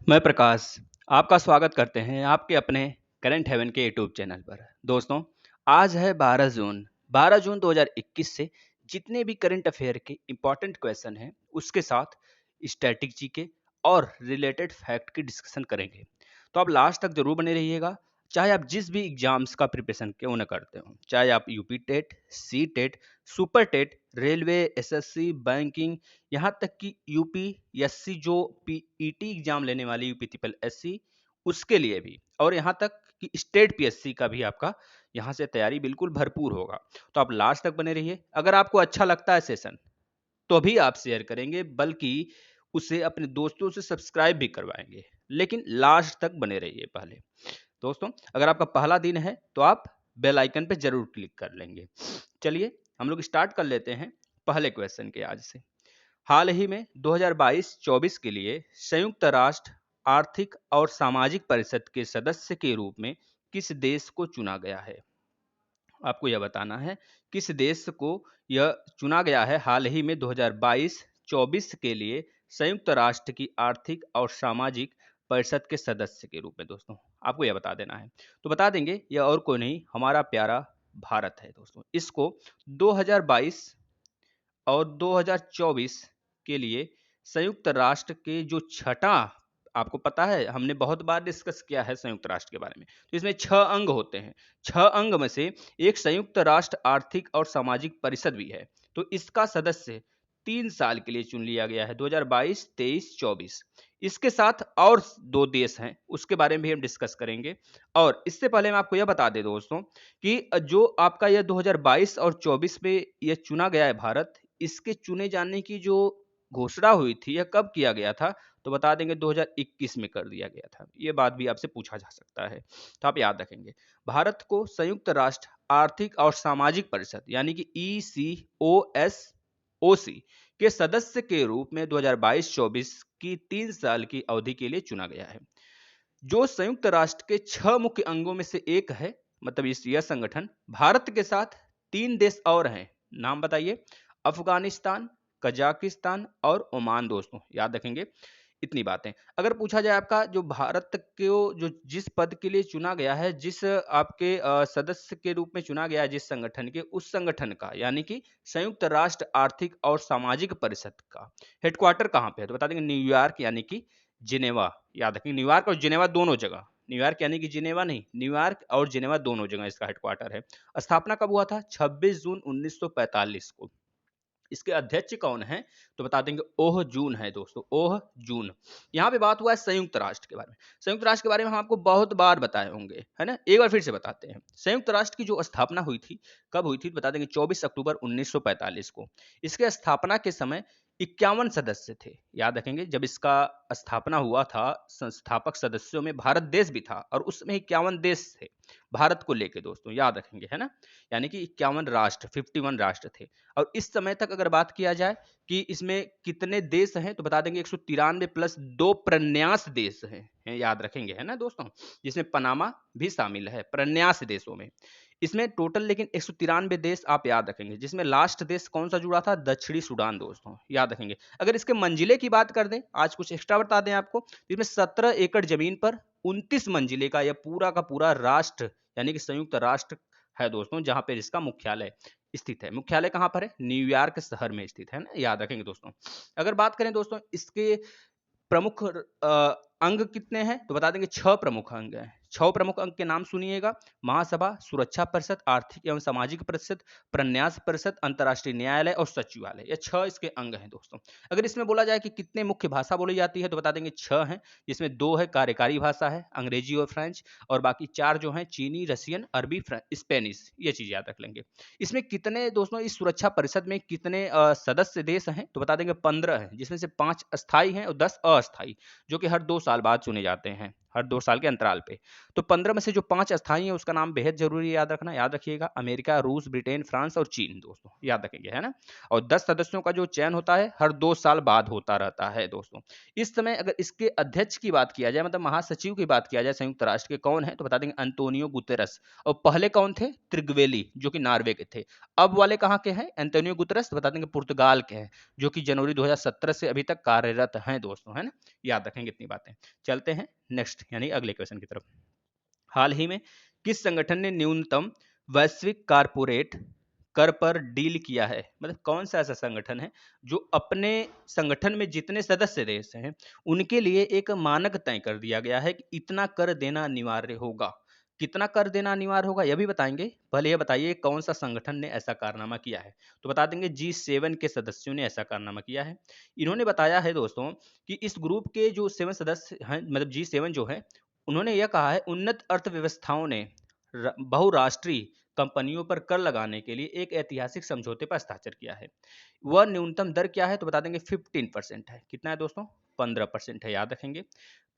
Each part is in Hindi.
मैं प्रकाश आपका स्वागत करते हैं आपके अपने करंट हेवन के यूट्यूब चैनल पर। दोस्तों, आज है 12 जून 2021 से जितने भी करंट अफेयर के इम्पोर्टेंट क्वेश्चन हैं उसके साथ स्टैटिक के और रिलेटेड फैक्ट की डिस्कशन करेंगे। तो आप लास्ट तक जरूर बने रहिएगा। चाहे आप जिस भी एग्जाम्स का प्रिपरेशन क्यों न करते हो, चाहे आप UP TET, C TET, super TET, railway, SSC, banking, यहाँ तक कि यूपीएससी जो पीईटी एग्जाम लेने वाली यूपी ट्रिपल एससी, उसके लिए भी, और यहाँ तक कि स्टेट पीएससी का भी आपका यहाँ से तैयारी बिल्कुल भरपूर होगा। तो आप लास्ट तक बने रहिए। अगर आपको अच्छा लगता है सेशन तो भी आप शेयर करेंगे, बल्कि उसे अपने दोस्तों से सब्सक्राइब भी करवाएंगे, लेकिन लास्ट तक बने रहिए। पहले दोस्तों, अगर आपका पहला दिन है तो आप बेल आइकन पे जरूर क्लिक कर लेंगे। चलिए हम लोग स्टार्ट कर लेते हैं पहले क्वेश्चन के आज से। हाल ही में 2022-24 के लिए संयुक्त राष्ट्र आर्थिक और सामाजिक परिषद के सदस्य के रूप में किस देश को चुना गया है? आपको यह बताना है किस देश को यह चुना गया है हाल ही में 2022-24 के लिए संयुक्त राष्ट्र की आर्थिक और सामाजिक परिषद के सदस्य के रूप में। दोस्तों, आपको यह बता देना है। तो बता देंगे, यह और कोई नहीं, हमारा प्यारा भारत है। दोस्तों, इसको 2022 और 2024 के लिए संयुक्त राष्ट्र के जो छठा, आपको पता है हमने बहुत बार डिस्कस किया है संयुक्त राष्ट्र के बारे में, तो इसमें 6 अंग होते हैं। 6 अंग में से एक संयुक्त राष्ट्र आर्थिक और सामाजिक परिषद भी है। तो इसका सदस्य 3 साल के लिए चुन लिया गया है, 2022, 23, 24। इसके साथ और 2 देश हैं, उसके बारे में भी हम डिस्कस करेंगे। और इससे पहले मैं आपको यह बता दें दोस्तों कि जो आपका यह 2022 और 24 में यह चुना गया है भारत, इसके चुने जाने की जो घोषणा हुई थी, यह कब किया गया था? तो बता देंगे 2021 में कर दिया गया था। ये बात भी आपसे पूछा जा सकता है, तो आप याद रखेंगे। भारत को संयुक्त राष्ट्र आर्थिक और सामाजिक परिषद यानी कि ECOSOC के सदस्य के रूप में 2022-24 की 3 साल की अवधि के लिए चुना गया है। जो संयुक्त राष्ट्र के 6 मुख्य अंगों में से एक है, मतलब इस यह संगठन भारत के साथ 3 देश और हैं। नाम बताइए? अफगानिस्तान, कजाकिस्तान और ओमान। दोस्तों, याद रखेंगे इतनी बातें। अगर पूछा जाए आपका जो भारत को जो जिस पद के लिए चुना गया है, जिस आपके सदस्य के रूप में चुना गया है जिस संगठन के, उस संगठन का यानी कि संयुक्त राष्ट्र आर्थिक और सामाजिक परिषद का हेडक्वार्टर कहाँ पे है? तो बता देंगे न्यूयॉर्क यानी कि जिनेवा। याद रखेंगे, न्यूयॉर्क और जिनेवा दोनों जगह। न्यूयॉर्क यानी कि जिनेवा नहीं, न्यूयॉर्क और जिनेवा दोनों जगह इसका हेडक्वार्टर है। स्थापना कब हुआ था? 26 जून 1945 को। इसके अध्यक्ष कौन है? तो बता देंगे ओह जून है। दोस्तों, ओह जून। यहाँ पे बात हुआ है संयुक्त राष्ट्र के बारे में। संयुक्त राष्ट्र के बारे में हम आपको बहुत बार बताए होंगे, है ना? एक बार फिर से बताते हैं। संयुक्त राष्ट्र की जो स्थापना हुई थी, कब हुई थी? बता देंगे 24 अक्टूबर 1945 को। इसके स्थापना के समय 51 सदस्य थे। याद रखेंगे, जब इसका स्थापना हुआ था, संस्थापक सदस्यों में भारत देश भी था, और उसमें 51 देश थे भारत को लेके। दोस्तों, याद रखेंगे, है ना? यानी कि 51 राष्ट्र, 51 राष्ट्र थे। और इस समय तक अगर बात किया जाए कि इसमें कितने देश हैं, तो बता देंगे 193 प्लस 2 प्रन्यास देश हैं। याद रखेंगे, है ना दोस्तों? जिसमें पनामा भी शामिल है प्रन्यास देशों में। इसमें टोटल लेकिन 193 देश आप याद रखेंगे, जिसमें लास्ट देश कौन सा जुड़ा था? दक्षिणी सूडान। दोस्तों, याद रखेंगे। अगर इसके मंजिले की बात कर दें, आज कुछ एक्स्ट्रा बता दें आपको, इसमें 17 एकड़ जमीन पर 29 मंजिले का यह पूरा का पूरा राष्ट्र यानी कि संयुक्त राष्ट्र है दोस्तों, जहां पर इसका मुख्यालय स्थित है। मुख्यालय कहां पर है? न्यूयॉर्क शहर में स्थित है ना, याद रखेंगे दोस्तों। अगर बात करें दोस्तों इसके प्रमुख अंग कितने हैं, तो बता देंगे 6 प्रमुख अंग हैं। 6 प्रमुख अंग के नाम सुनिएगा: महासभा, सुरक्षा परिषद, आर्थिक एवं सामाजिक परिषद, प्रन्यास परिषद, अंतर्राष्ट्रीय न्यायालय और सचिवालय। ये 6 इसके अंग हैं दोस्तों। अगर इसमें बोला जाए कि कितने मुख्य भाषा बोली जाती है, तो बता देंगे 6 हैं, जिसमें 2 है कार्यकारी भाषा है, अंग्रेजी और फ्रेंच, और बाकी 4 जो हैं चीनी, रशियन, अरबी, स्पेनिश। ये चीज याद रख लेंगे। इसमें कितने दोस्तों, इस सुरक्षा परिषद में कितने सदस्य देश हैं, तो बता देंगे 15 हैं, जिसमें से 5 स्थायी हैं और 10 अस्थायी, जो कि हर 2 साल बाद चुने जाते हैं। हर 2 साल के अंतराल पे। तो 15 में से जो 5 अस्थायी है उसका नाम बेहद जरूरी है याद रखना, याद रखिएगा, अमेरिका, रूस, ब्रिटेन, फ्रांस और चीन दोस्तों, याद रखेंगे, है ना। और 10 सदस्यों का जो चयन होता है हर 2 साल बाद होता रहता है दोस्तों। इस समय अगर इसके अध्यक्ष की बात किया जाए, मतलब महासचिव की बात किया जाए संयुक्त राष्ट्र के, कौन है तो बता देंगे अंतोनियो गुतेरस। और पहले कौन थे, त्रिगवेली जो कि नॉर्वे के थे। अब वाले कहाँ के हैं, एंटोनियो गुतेरस बता देंगे पुर्तगाल के हैं, जो कि जनवरी 2017 से अभी तक कार्यरत हैं दोस्तों, है ना। याद रखेंगे इतनी बातें। चलते हैं नेक्स्ट यानी अगले क्वेश्चन की तरफ। हाल ही में किस संगठन ने न्यूनतम वैश्विक कारपोरेट कर पर डील किया है, मतलब कौन सा ऐसा संगठन है जो अपने संगठन में जितने सदस्य देश हैं उनके लिए एक मानक तय कर दिया गया है कि इतना कर देना अनिवार्य होगा। कितना कर देना अनिवार्य होगा यह भी बताएंगे, पहले यह बताइए कौन सा संगठन ने ऐसा कारनामा किया है। तो बता देंगे G7 के सदस्यों ने ऐसा कारनामा किया है। इन्होंने बताया है दोस्तों कि इस ग्रुप के जो 7 सदस्य हैं, मतलब G7 जो है, उन्होंने यह कहा है उन्नत अर्थव्यवस्थाओं ने बहुराष्ट्रीय कंपनियों पर कर लगाने के लिए एक ऐतिहासिक समझौते पर हस्ताक्षर किया है। वह न्यूनतम दर क्या है तो बता देंगे 15% है। कितना है दोस्तों, 15% है, याद रखेंगे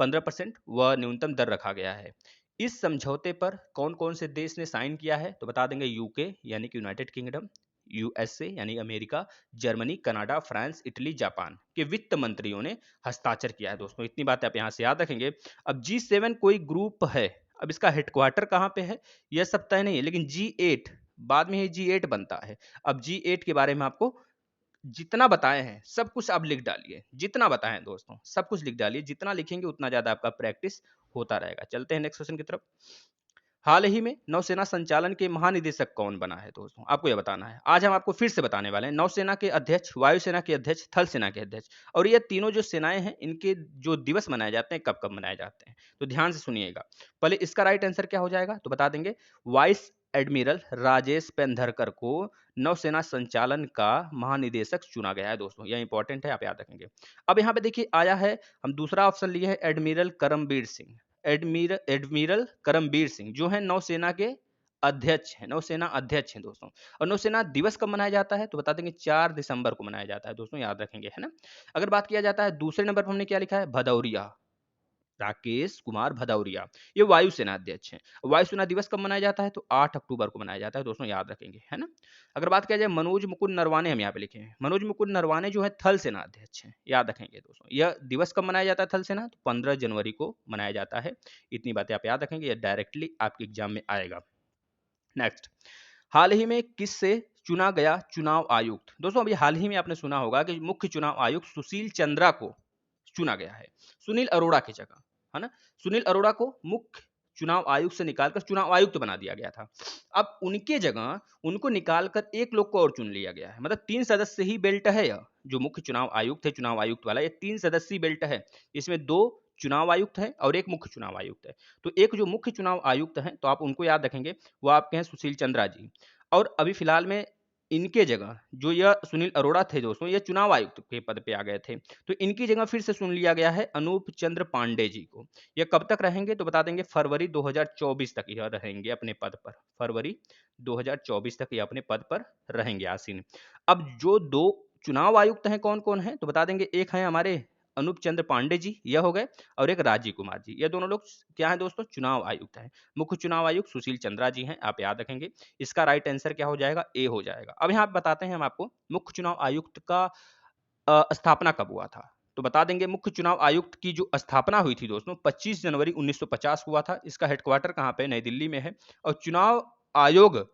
15% वह न्यूनतम दर रखा गया है। इस समझौते पर कौन कौन से देश ने साइन किया है तो बता देंगे यूके यानी कि यूनाइटेड किंगडम, यूएसए यानी America, Germany, Canada, France, Italy, Japan के वित्त मंत्रियों ने हस्ताक्षर किया है दोस्तों। इतनी बात आप यहां से याद रखेंगे। अब G7 कोई ग्रुप है, अब इसका हेडक्वार्टर कहां पे है यह सब तय नहीं है, लेकिन G8 बाद में ही G8 बनता है। अब G8 के बारे में आपको जितना बताए हैं सब कुछ आप लिख डालिए, जितना बताए हैं दोस्तों सब कुछ लिख डालिए, जितना लिखेंगे उतना ज्यादा आपका प्रैक्टिस होता रहेगा। चलते हैं नेक्स्ट क्वेश्चन की तरफ। हाल ही में नौसेना संचालन के महानिदेशक कौन बना है दोस्तों, आपको यह बताना है। आज हम आपको फिर से बताने वाले हैं नौसेना के अध्यक्ष, वायुसेना के अध्यक्ष, थल सेना के अध्यक्ष, और ये तीनों जो सेनाएं हैं इनके जो दिवस मनाए जाते हैं कब कब मनाए जाते हैं, तो ध्यान से सुनिएगा। पहले इसका राइट आंसर क्या हो जाएगा तो बता देंगे वाइस एडमिरल राजेश पेंधरकर को नौसेना संचालन का महानिदेशक चुना गया है दोस्तों, यह इंपॉर्टेंट है, आप याद रखेंगे। अब यहाँ पे देखिए आया है, हम दूसरा ऑप्शन लिए है एडमिरल करमबीर सिंह। एडमिरल करमबीर सिंह जो है नौसेना के अध्यक्ष हैं, नौसेना अध्यक्ष हैं दोस्तों। और नौसेना दिवस कब मनाया जाता है तो बता देंगे 4 दिसंबर को मनाया जाता है दोस्तों, याद रखेंगे, है ना। अगर बात किया जाता है दूसरे नंबर पर हमने क्या लिखा है, भदौरिया, राकेश कुमार भदौरिया, ये वायुसेना अध्यक्ष हैं। वायुसेना दिवस कब मनाया जाता है तो 8 अक्टूबर को मनाया जाता है दोस्तों, याद रखेंगे, है ना। अगर बात किया जाए मनोज मुकुंद नरवाने, हम यहाँ पे लिखे हैं मनोज मुकुंद नरवाने जो है थल सेना अध्यक्ष हैं, याद रखेंगे दोस्तों। यह दिवस कब मनाया जाता है थल सेना तो 15 जनवरी को मनाया जाता है। इतनी बातें आप याद रखेंगे, यह डायरेक्टली आपके एग्जाम में आएगा। नेक्स्ट, हाल ही में किससे चुना गया चुनाव आयुक्त, दोस्तों अभी हाल ही में आपने सुना होगा कि मुख्य चुनाव आयुक्त सुशील चंद्रा को चुना गया है, सुनील अरोड़ा की जगह, है ना। सुनील अरोड़ा को मुख्य चुनाव आयुक्त से निकालकर चुनाव आयुक्त बना दिया गया था। अब उनके जगह उनको निकालकर एक लोग को और चुन लिया गया है, मतलब 3 सदस्य ही बेल्ट है। यह जो मुख्य चुनाव आयुक्त है, चुनाव आयुक्त वाला, ये 3 सदस्यीय बेल्ट है। इसमें 2 चुनाव आयुक्त है और एक मुख्य चुनाव आयुक्त है। तो एक जो मुख्य चुनाव आयुक्त है तो आप उनको याद रखेंगे, वो आपके हैं सुशील चंद्रा जी। और अभी फिलहाल में इनके जगह जो यह सुनील अरोड़ा थे दोस्तों, ये चुनाव आयुक्त के पद पे आ गए थे, तो इनकी जगह फिर से चुन लिया गया है अनूप चंद्र पांडे जी को। ये कब तक रहेंगे तो बता देंगे फरवरी 2024 तक यह रहेंगे अपने पद पर, फरवरी 2024 तक ये अपने पद पर रहेंगे आसीन। अब जो 2 चुनाव आयुक्त हैं कौन कौन है तो बता देंगे, एक है हमारे अनूप चंद्र पांडे जी, यह हो गए, और एक राजीव कुमार जी, ये दोनों लोग क्या है दोस्तों, चुनाव आयुक्त हैं। मुख्य चुनाव आयुक्त सुशील चंद्रा जी हैं, आप याद रखेंगे। इसका राइट आंसर क्या हो जाएगा, ए हो जाएगा। अब यहाँ बताते हैं हम आपको मुख्य चुनाव आयुक्त का स्थापना कब हुआ था। तो बता देंगे मुख्य चुनाव आयुक्त की जो स्थापना हुई थी दोस्तों 25 जनवरी 1950 हुआ था। इसका हेडक्वार्टर कहाँ पे, नई दिल्ली में है। और चुनाव आयोग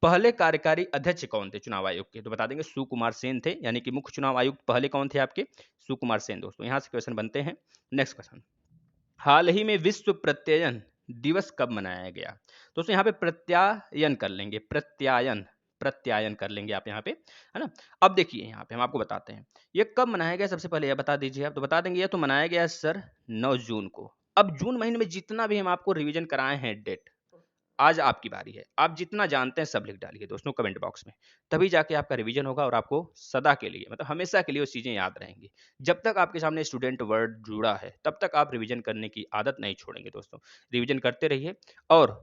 पहले कार्यकारी अध्यक्ष कौन थे चुनाव आयोग के तो बता देंगे सुकुमार सेन थे, यानी कि मुख्य चुनाव आयुक्त पहले कौन थे आपके, सुकुमार सेन दोस्तों। यहां से क्वेश्चन बनते हैं। नेक्स्ट क्वेश्चन, हाल ही में विश्व प्रत्ययन दिवस कब मनाया गया दोस्तों। यहाँ पे प्रत्यायन कर लेंगे, प्रत्यायन, प्रत्यायन कर लेंगे आप यहाँ पे, है ना। अब देखिए यहाँ पे हम आपको बताते हैं ये कब मनाया गया, सबसे पहले यह बता दीजिए आप। तो बता देंगे ये तो मनाया गया सर 9 जून को। अब जून महीने में जितना भी हम आपको रिवीजन कराए हैं डेट, आज आपकी बारी है, आप जितना जानते हैं सब लिख डालिए दोस्तों कमेंट बॉक्स में, तभी जाके आपका रिवीजन होगा और आपको सदा के लिए, मतलब हमेशा के लिए वो चीजें याद रहेंगी। जब तक आपके सामने स्टूडेंट वर्ड जुड़ा है तब तक आप रिवीजन करने की आदत नहीं छोड़ेंगे दोस्तों। रिवीजन करते रहिए और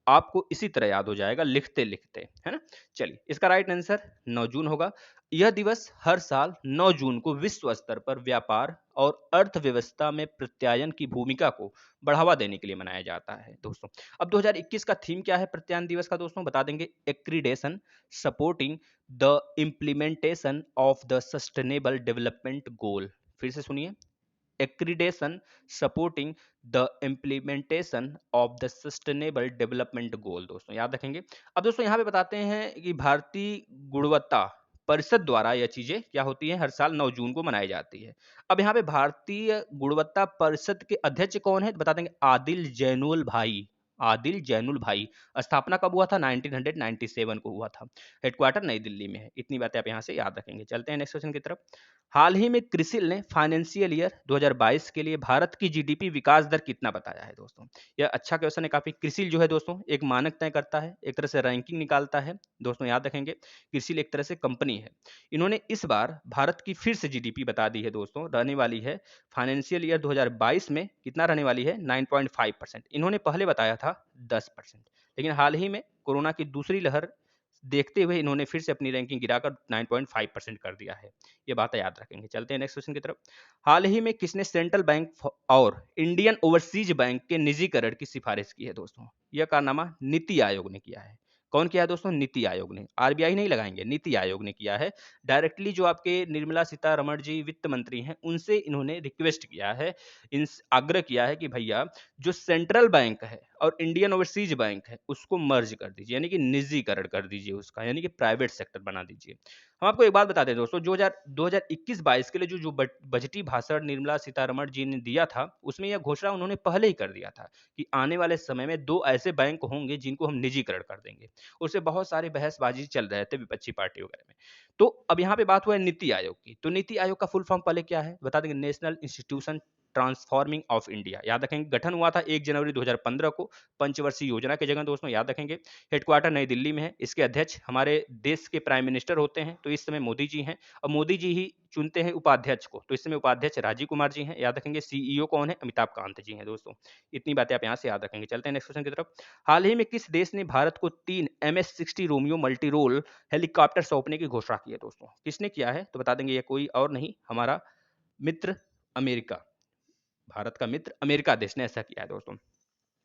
आपको इसी तरह याद हो जाएगा लिखते लिखते, है ना। चलिए, इसका राइट आंसर 9 जून होगा। यह दिवस हर साल 9 जून को विश्व स्तर पर व्यापार और अर्थव्यवस्था में प्रत्यायन की भूमिका को बढ़ावा देने के लिए मनाया जाता है दोस्तों। अब 2021 का थीम क्या है प्रत्यायन दिवस का दोस्तों, बता देंगे। Accreditation supporting the implementation of the sustainable development goal. फिर से सुनिए, accreditation supporting the implementation of the sustainable development goal. दोस्तों याद रखेंगे। अब दोस्तों यहाँ पे बताते हैं कि भारतीय गुणवत्ता परिषद द्वारा यह चीजें क्या होती हैं, हर साल 9 जून को मनाई जाती है। अब यहाँ पे भारतीय गुणवत्ता परिषद के अध्यक्ष कौन है, बता देंगे आदिल जैनुल भाई। आदिल जैनुल भाई। स्थापना कब हुआ था, 1997 को हुआ था। हेडक्वार्टर नई दिल्ली में है। इतनी बातें आप यहाँ से याद रखेंगे। चलते हैं नेक्स्ट क्वेश्चन की तरफ। हाल ही में क्रिसिल ने फाइनेंशियल ईयर 2022 के लिए भारत की जीडीपी विकास दर कितना बताया है दोस्तों। यह अच्छा क्वेश्चन है काफी। क्रिसिल जो है दोस्तों एक मानक तय करता है, एक तरह से रैंकिंग निकालता है दोस्तों, याद रखेंगे। क्रिसिल एक तरह से कंपनी है। इन्होंने इस बार भारत की फिर से जीडीपी बता दी है दोस्तों, रहने वाली है फाइनेंशियल ईयर 2022 में कितना रहने वाली है, 9.5%। इन्होंने पहले बताया था 10%, लेकिन हाल ही में कोरोना की दूसरी लहर देखते हुए इन्होंने फिर से अपनी रैंकिंग गिराकर 9.5% कर दिया है। ये बात याद रखेंगे। चलते हैं नेक्स्ट क्वेश्चन की तरफ। हाल ही में किसने सेंट्रल बैंक और इंडियन ओवरसीज बैंक के निजीकरण की सिफारिश की है दोस्तों। यह कारनामा नीति आयोग ने किया है। कौन किया है दोस्तों, नीति आयोग ने। आरबीआई नहीं लगाएंगे, नीति आयोग ने किया है। डायरेक्टली जो आपके निर्मला सीतारमण जी वित्त मंत्री हैं, उनसे इन्होंने रिक्वेस्ट किया है, इन आग्रह किया है कि भैया जो सेंट्रल बैंक है और इंडियन ओवरसीज बैंक है उसको मर्ज कर दीजिए, यानी कि निजीकरण कर दीजिए उसका, यानी कि प्राइवेट सेक्टर बना दीजिए। हम आपको एक बात बताते हैं दोस्तों, 2021-22 के लिए जो बजटी भाषण निर्मला सीतारमण जी ने दिया था, उसमें यह घोषणा उन्होंने पहले ही कर दिया था कि आने वाले समय में 2 ऐसे बैंक होंगे जिनको हम निजीकरण कर देंगे। उससे बहुत सारे बहसबाजी चल रहे थे विपक्षी पार्टी वगैरह में। तो अब यहाँ पे बात हुआ है नीति आयोग की। तो नीति आयोग का फुल फॉर्म पहले क्या है बता देंगे, national institution transforming of India. याद रखेंगे, गठन हुआ था 1 जनवरी 2015 को, पंचवर्षीय योजना की जगह दोस्तों, याद रखेंगे। हेडक्वार्टर नई दिल्ली में है। इसके अध्यक्ष हमारे देश के प्राइम मिनिस्टर होते हैं, तो इस समय मोदी जी हैं, और मोदी जी ही चुनते हैं उपाध्यक्ष को। तो इस समय उपाध्यक्ष राजीव कुमार जी हैं, याद रखेंगे। सीईओ कौन है, अमिताभ कांत जी हैं दोस्तों। इतनी बातें आप यहाँ से याद रखेंगे। चलते हैं नेक्स्ट क्वेश्चन की तरफ। हाल ही में किस देश ने भारत को 3 MS-60 Romeo multi role helicopter सौंपने की घोषणा की है दोस्तों। किसने किया है, तो बता देंगे ये कोई और नहीं, हमारा मित्र अमेरिका। भारत का मित्र अमेरिका देश ने ऐसा किया है दोस्तों।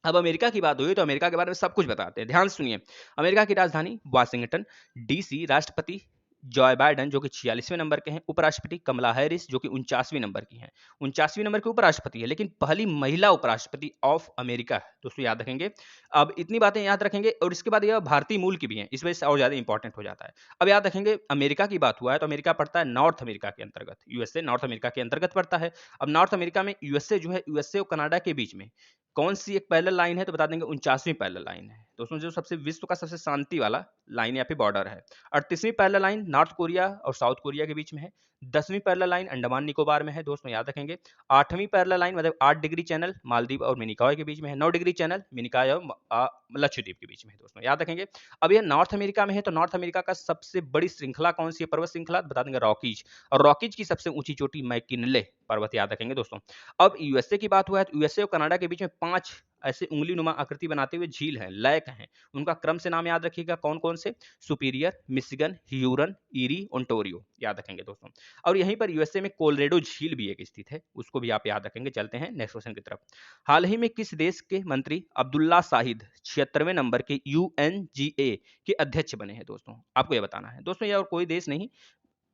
अब अमेरिका की बात हुई तो अमेरिका के बारे में सब कुछ बताते हैं, ध्यान से सुनिए। अमेरिका की राजधानी वाशिंगटन डीसी, राष्ट्रपति जॉय बाइडेन जो कि 46वें नंबर के हैं, उपराष्ट्रपति कमला हैरिस जो कि 49वें नंबर की हैं, 49वें नंबर के उपराष्ट्रपति है, लेकिन पहली महिला उपराष्ट्रपति ऑफ अमेरिका है दोस्तों, याद रखेंगे। अब इतनी बातें याद रखेंगे, और इसके बाद यह भारतीय मूल की भी है, इस वजह से और ज्यादा इंपॉर्टेंट हो जाता है। अब याद रखेंगे, अमेरिका की बात हुआ है तो अमेरिका पड़ता है नॉर्थ अमेरिका के अंतर्गत, यूएसए नॉर्थ अमेरिका के अंतर्गत पड़ता है। अब नॉर्थ अमेरिका में यूएसए जो है, यूएसए और कनाडा के बीच में कौन सी एक पैरेलल लाइन है, तो बता देंगे 49वीं पैरेलल लाइन है दोस्तों, जो सबसे विश्व का सबसे शांति वाला लाइन या फिर बॉर्डर है। 38वीं पैरेलल लाइन नॉर्थ कोरिया और साउथ कोरिया के बीच में है। 10वीं पैरेलल लाइन अंडमान निकोबार में है दोस्तों, याद रखेंगे। 8वीं पैरेलल लाइन मतलब 8 डिग्री चैनल मालदीव और मिनिकॉय के बीच में है। 9 डिग्री चैनल मिनिकॉय और लक्षद्वीप के बीच में है दोस्तों, याद रखेंगे। अब यह नॉर्थ अमेरिका में है, तो नॉर्थ अमेरिका का सबसे बड़ी श्रृंखला कौन सी है, पर्वत श्रृंखला, बता देंगे रॉकीज। और रॉकीज की सबसे ऊंची चोटी मैकिनले पर्वत, याद रखेंगे दोस्तों। अब यूएसए की बात हुआ है तो यूएसए और कनाडा के बीच में 5 ऐसे उंगली नुमा आकृति बनाते हुए झील हैं, लैक हैं। उनका क्रम से नाम याद रखिएगा, कौन कौन से, Superior, Michigan, Huron, Erie, Ontario, याद रखेंगे दोस्तों। और यहीं पर यूएसए में कोलोरेडो झील भी एक स्थित है, उसको भी आप याद रखेंगे। चलते हैं नेक्स्ट क्वेश्चन की तरफ। हाल ही में किस देश के मंत्री अब्दुल्ला शाहिद 76वें नंबर के UNGA के अध्यक्ष बने हैं दोस्तों, आपको यह बताना है दोस्तों। यह और कोई देश नहीं,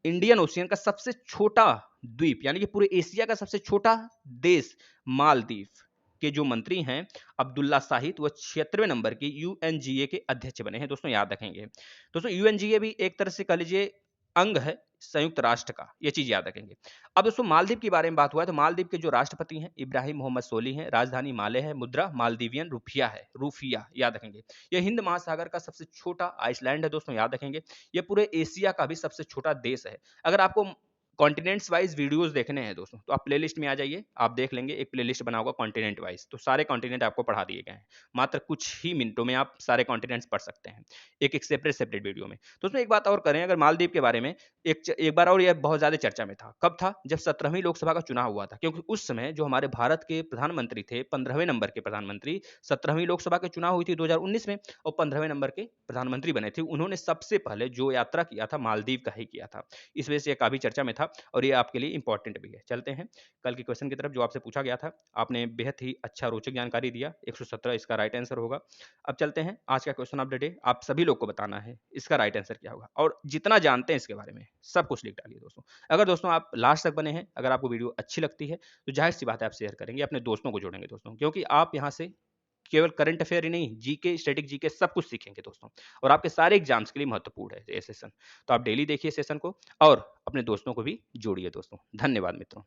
इंडियन ओशियन का सबसे छोटा द्वीप, यानी कि पूरे एशिया का सबसे छोटा देश मालदीव के जो मंत्री हैं अब्दुल्ला शाहिद, वो 76वें नंबर के UNGA के अध्यक्ष बने हैं दोस्तों, याद रखेंगे। दोस्तों UNGA भी एक तरह से कह लीजिए अंग है संयुक्त राष्ट्र का, ये चीज याद रखेंगे। अब दोस्तों मालदीव के बारे में बात हुआ है तो मालदीव के जो राष्ट्रपति हैं इब्राहिम मोहम्मद सोली हैं, राजधानी माले है, मुद्रा मालदीवियन रुपया है, रूफिया, याद रखेंगे। यह हिंद महासागर का सबसे छोटा आइसलैंड है दोस्तों, याद रखेंगे। यह पूरे एशिया का भी सबसे छोटा देश है। अगर आपको कॉन्टिनेंट्स वाइज वीडियोस देखने हैं दोस्तों, तो आप प्लेलिस्ट में आ जाइए, आप देख लेंगे, एक प्लेलिस्ट बना होगा कॉन्टिनेंट वाइज, तो सारे कॉन्टिनेंट आपको पढ़ा दिए गए हैं। मात्र कुछ ही मिनटों में आप सारे कॉन्टिनेंट्स पढ़ सकते हैं, एक एक सेपरेट वीडियो में। तो उसमें एक बात और करें, अगर मालदीव के बारे में एक बार और, यह बहुत ज्यादा चर्चा में था, कब था, जब 17वीं लोकसभा का चुनाव हुआ था, क्योंकि उस समय जो हमारे भारत के प्रधानमंत्री थे, 15वें नंबर के प्रधानमंत्री, 17वीं लोकसभा के चुनाव हुई थी 2019 में, और 15वें नंबर के प्रधानमंत्री बने थे। उन्होंने सबसे पहले जो यात्रा किया था मालदीव का ही किया था, इस वजह से काफी चर्चा में था। था और ये आपके लिए इंपॉर्टेंट भी है। चलते हैं कल के क्वेश्चन की तरफ जो आपसे पूछा गया था। आपने बेहद ही अच्छा रोचक जानकारी दिया, 117 इसका राइट आंसर होगा। अब चलते हैं आज का क्वेश्चन ऑफ द डे। आप सभी लोग को बताना है इसका राइट आंसर क्या होगा और जितना जानते हैं इसके बारे में सब कुछ लिख डालिए दोस्तों। अगर दोस्तों आप लास्ट तक बने हैं, अगर आपको वीडियो अच्छी लगती है तो जाहिर सी बात है आप शेयर करेंगे, अपने दोस्तों को जोड़ेंगे दोस्तों, क्योंकि आप यहाँ से केवल करंट अफेयर ही नहीं, जीके, स्टैटिक जीके सब कुछ सीखेंगे दोस्तों और आपके सारे एग्जाम्स के लिए महत्वपूर्ण है ये सेशन। तो आप डेली देखिए सेशन को और अपने दोस्तों को भी जोड़िए दोस्तों। धन्यवाद मित्रों।